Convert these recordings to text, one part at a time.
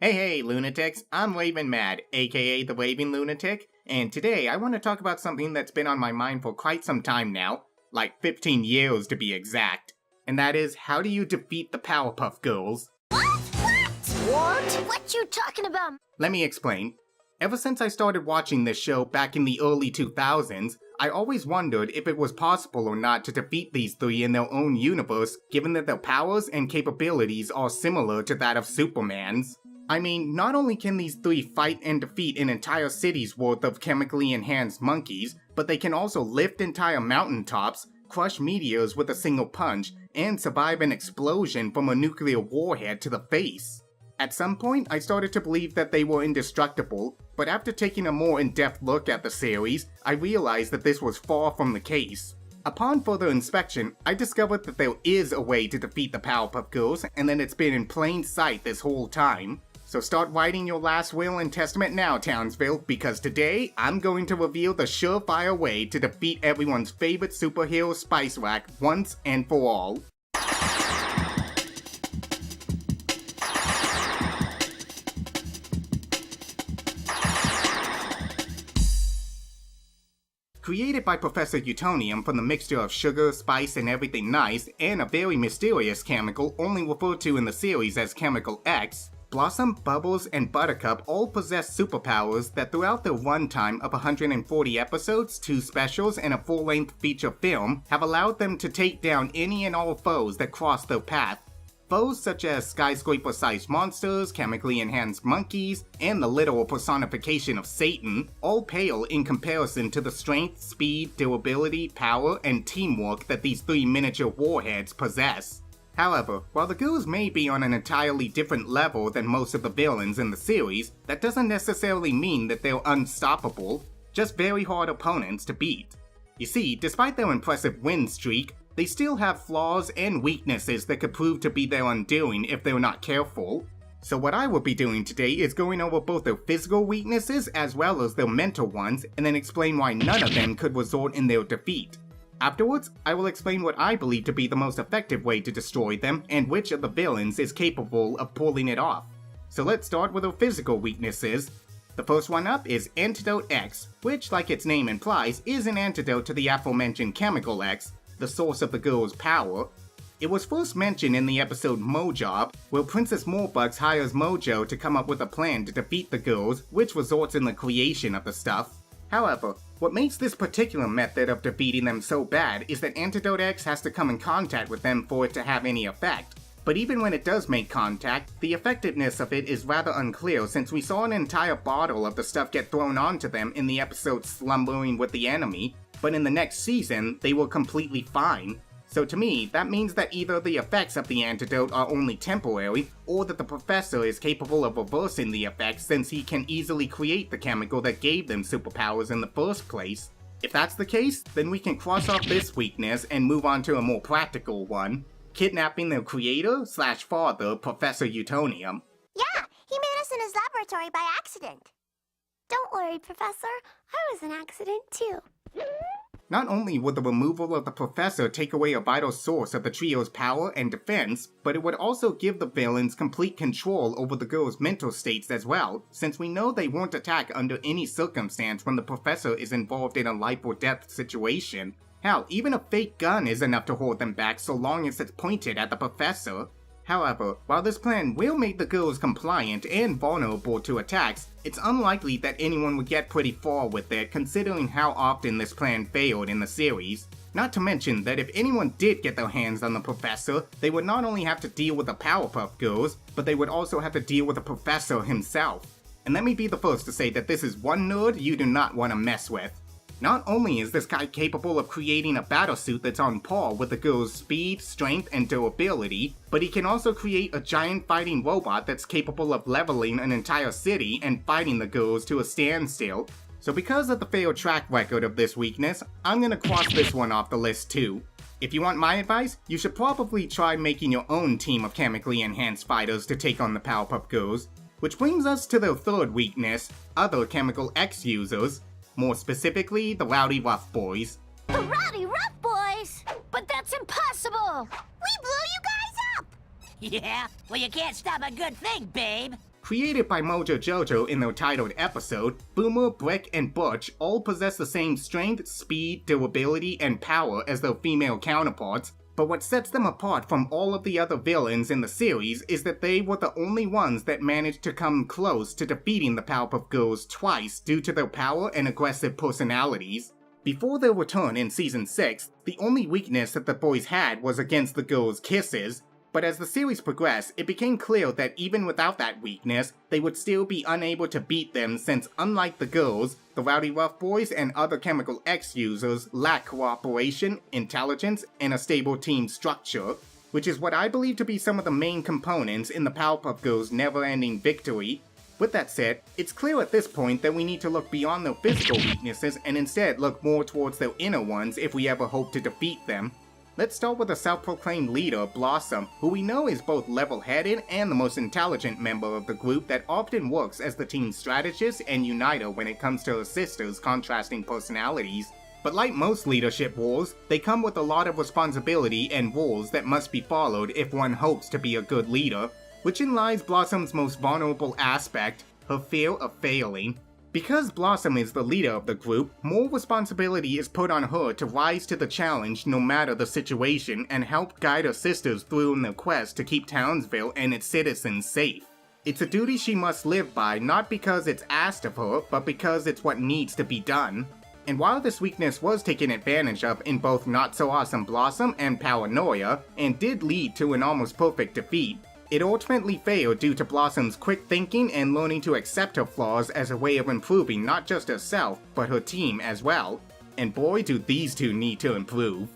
Hey, lunatics, I'm Rav3n Mad, aka the Raving Lunatic, and today I want to talk about something that's been on my mind for quite some time now, like 15 years to be exact, and that is, how do you defeat the Powerpuff Girls? What? What you talking about? Let me explain. Ever since I started watching this show back in the early 2000s, I always wondered if it was possible or not to defeat these three in their own universe, given that their powers and capabilities are similar to that of Superman's. I mean, not only can these three fight and defeat an entire city's worth of chemically enhanced monkeys, but they can also lift entire mountaintops, crush meteors with a single punch, and survive an explosion from a nuclear warhead to the face. At some point, I started to believe that they were indestructible, but after taking a more in-depth look at the series, I realized that this was far from the case. Upon further inspection, I discovered that there is a way to defeat the Powerpuff Girls, and that it's been in plain sight this whole time. So start writing your last will and testament now, Townsville, because today, I'm going to reveal the surefire way to defeat everyone's favorite superhero spice rack once and for all. Created by Professor Utonium from the mixture of sugar, spice, and everything nice, and a very mysterious chemical only referred to in the series as Chemical X, Blossom, Bubbles, and Buttercup all possess superpowers that throughout their runtime of 140 episodes, 2 specials, and a full-length feature film have allowed them to take down any and all foes that cross their path. Foes such as skyscraper-sized monsters, chemically enhanced monkeys, and the literal personification of Satan all pale in comparison to the strength, speed, durability, power, and teamwork that these three miniature warheads possess. However, while the girls may be on an entirely different level than most of the villains in the series, that doesn't necessarily mean that they're unstoppable, just very hard opponents to beat. You see, despite their impressive win streak, they still have flaws and weaknesses that could prove to be their undoing if they're not careful. So what I will be doing today is going over both their physical weaknesses as well as their mental ones, and then explain why none of them could result in their defeat. Afterwards, I will explain what I believe to be the most effective way to destroy them, and which of the villains is capable of pulling it off. So let's start with their physical weaknesses. The first one up is Antidote X, which, like its name implies, is an antidote to the aforementioned Chemical X, the source of the girl's power. It was first mentioned in the episode Mojob, where Princess Morebugs hires Mojo to come up with a plan to defeat the girls, which results in the creation of the stuff. However, what makes this particular method of defeating them so bad is that Antidote X has to come in contact with them for it to have any effect. But even when it does make contact, the effectiveness of it is rather unclear since we saw an entire bottle of the stuff get thrown onto them in the episode Slumbering with the Enemy, but in the next season, they were completely fine. So to me, that means that either the effects of the antidote are only temporary, or that the professor is capable of reversing the effects since he can easily create the chemical that gave them superpowers in the first place. If that's the case, then we can cross off this weakness and move on to a more practical one: kidnapping their creator/father, Professor Utonium. Yeah, he made us in his laboratory by accident. Don't worry, Professor. I was an accident too. Not only would the removal of the professor take away a vital source of the trio's power and defense, but it would also give the villains complete control over the girls' mental states as well, since we know they won't attack under any circumstance when the professor is involved in a life or death situation. Hell, even a fake gun is enough to hold them back so long as it's pointed at the professor. However, while this plan will make the girls compliant and vulnerable to attacks, it's unlikely that anyone would get pretty far with it considering how often this plan failed in the series. Not to mention that if anyone did get their hands on the professor, they would not only have to deal with the Powerpuff Girls, but they would also have to deal with the professor himself. And let me be the first to say that this is one nerd you do not want to mess with. Not only is this guy capable of creating a battlesuit that's on par with the girl's speed, strength, and durability, but he can also create a giant fighting robot that's capable of leveling an entire city and fighting the girls to a standstill. So because of the failed track record of this weakness, I'm gonna cross this one off the list too. If you want my advice, you should probably try making your own team of chemically enhanced fighters to take on the Powerpuff Girls. Which brings us to their third weakness, other Chemical X users. More specifically, the Rowdy Rough Boys. The Rowdy Rough Boys? But that's impossible! We blew you guys up! Yeah? Well, you can't stop a good thing, babe. Created by Mojo Jojo in their titled episode, Boomer, Brick, and Butch all possess the same strength, speed, durability, and power as their female counterparts, but what sets them apart from all of the other villains in the series is that they were the only ones that managed to come close to defeating the Powerpuff Girls twice due to their power and aggressive personalities. Before their return in Season 6, the only weakness that the boys had was against the girls' kisses, but as the series progressed, it became clear that even without that weakness, they would still be unable to beat them since unlike the girls, the Rowdy Rough Boys and other Chemical X users lack cooperation, intelligence, and a stable team structure, which is what I believe to be some of the main components in the Powerpuff Girls' never-ending victory. With that said, it's clear at this point that we need to look beyond their physical weaknesses and instead look more towards their inner ones if we ever hope to defeat them. Let's start with the self-proclaimed leader, Blossom, who we know is both level-headed and the most intelligent member of the group that often works as the team's strategist and uniter when it comes to her sister's contrasting personalities. But like most leadership roles, they come with a lot of responsibility and rules that must be followed if one hopes to be a good leader, which lies Blossom's most vulnerable aspect, her fear of failing. Because Blossom is the leader of the group, more responsibility is put on her to rise to the challenge no matter the situation and help guide her sisters through in their quest to keep Townsville and its citizens safe. It's a duty she must live by not because it's asked of her, but because it's what needs to be done. And while this weakness was taken advantage of in both Not So Awesome Blossom and Paranoia, and did lead to an almost perfect defeat, it ultimately failed due to Blossom's quick thinking and learning to accept her flaws as a way of improving not just herself, but her team as well. And boy do these two need to improve.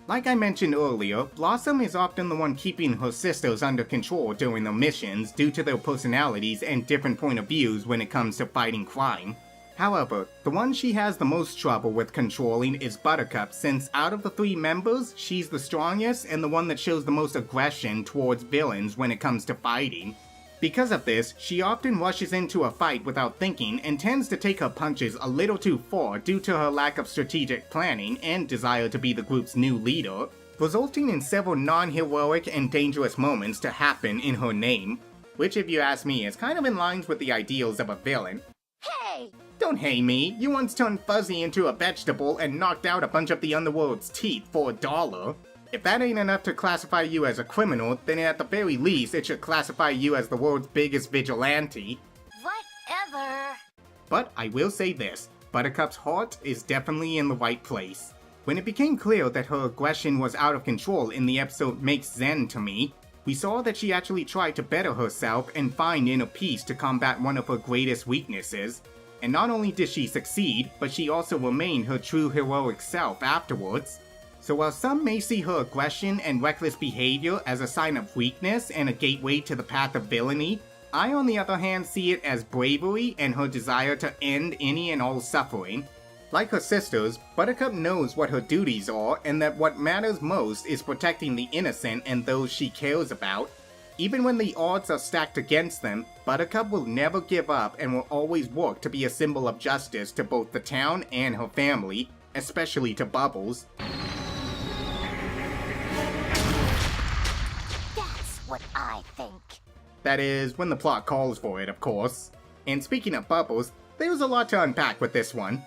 Like I mentioned earlier, Blossom is often the one keeping her sisters under control during their missions due to their personalities and different point of views when it comes to fighting crime. However, the one she has the most trouble with controlling is Buttercup, since out of the three members, she's the strongest and the one that shows the most aggression towards villains when it comes to fighting. Because of this, she often rushes into a fight without thinking and tends to take her punches a little too far due to her lack of strategic planning and desire to be the group's new leader, resulting in several non-heroic and dangerous moments to happen in her name, which if you ask me is kind of in line with the ideals of a villain. Hey! Don't hey me, you once turned Fuzzy into a vegetable and knocked out a bunch of the underworld's teeth for $1. If that ain't enough to classify you as a criminal, then at the very least it should classify you as the world's biggest vigilante. Whatever. But I will say this, Buttercup's heart is definitely in the right place. When it became clear that her aggression was out of control in the episode Makes Zen to Me, we saw that she actually tried to better herself and find inner peace to combat one of her greatest weaknesses. And not only did she succeed, but she also remained her true heroic self afterwards. So while some may see her aggression and reckless behavior as a sign of weakness and a gateway to the path of villainy, I on the other hand see it as bravery and her desire to end any and all suffering. Like her sisters, Buttercup knows what her duties are and that what matters most is protecting the innocent and those she cares about. Even when the odds are stacked against them, Buttercup will never give up and will always work to be a symbol of justice to both the town and her family, especially to Bubbles. That's what I think. That is, when the plot calls for it, of course. And speaking of Bubbles, there's a lot to unpack with this one.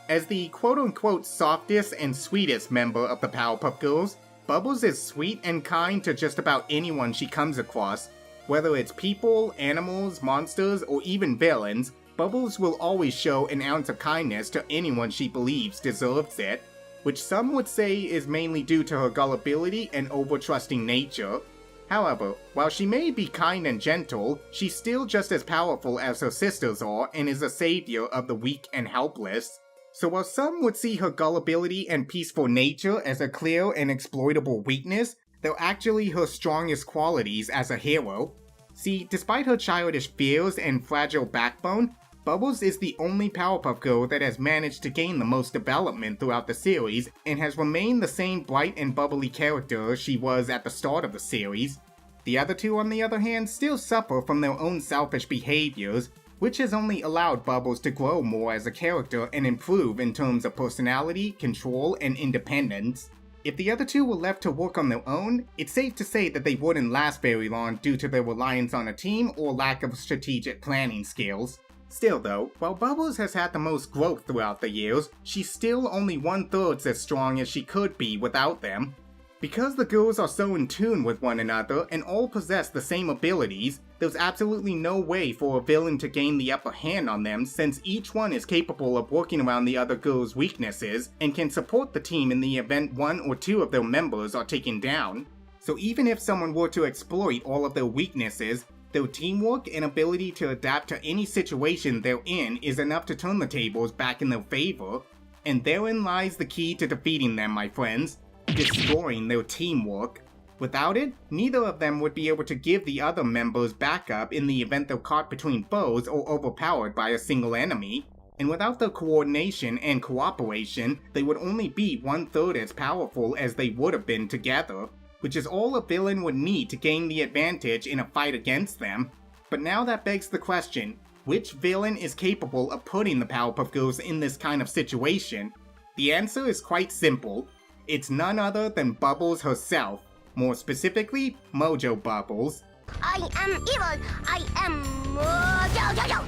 As the quote-unquote softest and sweetest member of the Powerpuff Girls, Bubbles is sweet and kind to just about anyone she comes across. Whether it's people, animals, monsters, or even villains, Bubbles will always show an ounce of kindness to anyone she believes deserves it, which some would say is mainly due to her gullibility and over-trusting nature. However, while she may be kind and gentle, she's still just as powerful as her sisters are and is a savior of the weak and helpless. So while some would see her gullibility and peaceful nature as a clear and exploitable weakness, they're actually her strongest qualities as a hero. See, despite her childish fears and fragile backbone, Bubbles is the only Powerpuff Girl that has managed to gain the most development throughout the series and has remained the same bright and bubbly character she was at the start of the series. The other two, on the other hand, still suffer from their own selfish behaviors, which has only allowed Bubbles to grow more as a character and improve in terms of personality, control, and independence. If the other two were left to work on their own, it's safe to say that they wouldn't last very long due to their reliance on a team or lack of strategic planning skills. Still though, while Bubbles has had the most growth throughout the years, she's still only 1/3 as strong as she could be without them. Because the girls are so in tune with one another and all possess the same abilities, there's absolutely no way for a villain to gain the upper hand on them since each one is capable of working around the other girl's weaknesses and can support the team in the event one or two of their members are taken down. So even if someone were to exploit all of their weaknesses, their teamwork and ability to adapt to any situation they're in is enough to turn the tables back in their favor. And therein lies the key to defeating them, my friends. Destroying their teamwork. Without it, neither of them would be able to give the other members backup in the event they're caught between foes or overpowered by a single enemy. And without their coordination and cooperation, they would only be 1/3 as powerful as they would have been together, which is all a villain would need to gain the advantage in a fight against them. But now that begs the question, which villain is capable of putting the Powerpuff Girls in this kind of situation? The answer is quite simple. It's none other than Bubbles herself. More specifically, Mojo Bubbles. I am evil. I am Mojo.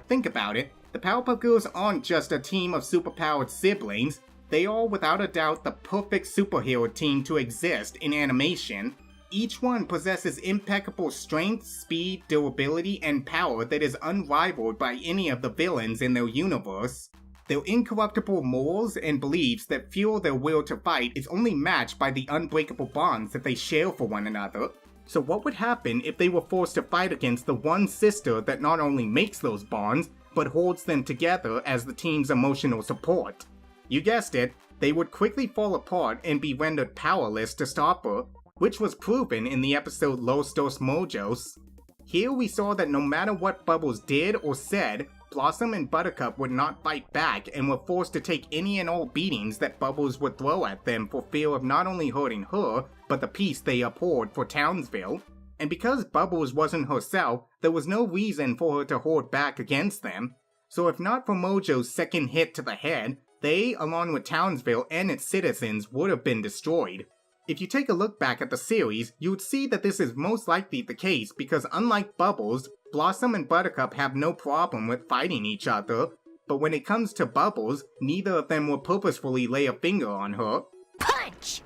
Think about it. The Powerpuff Girls aren't just a team of superpowered siblings. They are without a doubt the perfect superhero team to exist in animation. Each one possesses impeccable strength, speed, durability, and power that is unrivaled by any of the villains in their universe. Their incorruptible morals and beliefs that fuel their will to fight is only matched by the unbreakable bonds that they share for one another. So what would happen if they were forced to fight against the one sister that not only makes those bonds, but holds them together as the team's emotional support? You guessed it, they would quickly fall apart and be rendered powerless to stop her, which was proven in the episode Los Dos Mojos. Here we saw that no matter what Bubbles did or said, Blossom and Buttercup would not fight back and were forced to take any and all beatings that Bubbles would throw at them for fear of not only hurting her, but the peace they abhorred for Townsville. And because Bubbles wasn't herself, there was no reason for her to hold back against them. So if not for Mojo's second hit to the head, they, along with Townsville and its citizens, would have been destroyed. If you take a look back at the series, you would see that this is most likely the case because unlike Bubbles, Blossom and Buttercup have no problem with fighting each other, but when it comes to Bubbles, neither of them will purposefully lay a finger on her. Punch!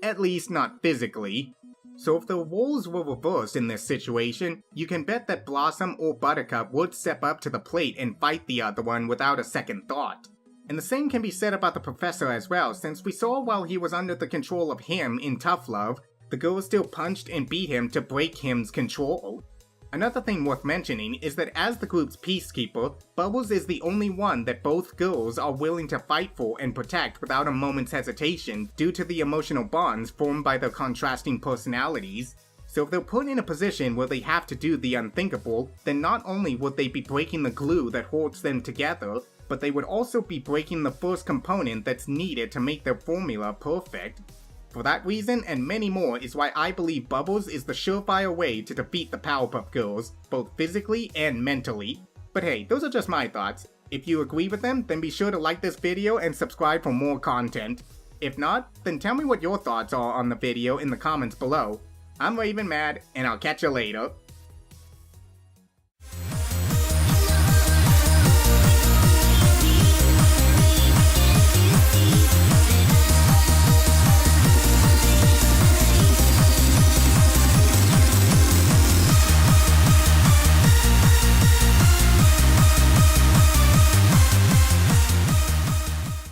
At least not physically. So if the roles were reversed in this situation, you can bet that Blossom or Buttercup would step up to the plate and fight the other one without a second thought. And the same can be said about the Professor as well, since we saw while he was under the control of him in Tough Love, the girls still punched and beat him to break him's control. Another thing worth mentioning is that as the group's peacekeeper, Bubbles is the only one that both girls are willing to fight for and protect without a moment's hesitation due to the emotional bonds formed by their contrasting personalities. So if they're put in a position where they have to do the unthinkable, then not only would they be breaking the glue that holds them together, but they would also be breaking the first component that's needed to make their formula perfect. For that reason and many more is why I believe Bubbles is the surefire way to defeat the Powerpuff Girls, both physically and mentally. But hey, those are just my thoughts. If you agree with them, then be sure to like this video and subscribe for more content. If not, then tell me what your thoughts are on the video in the comments below. I'm Rav3n Mad, and I'll catch you later.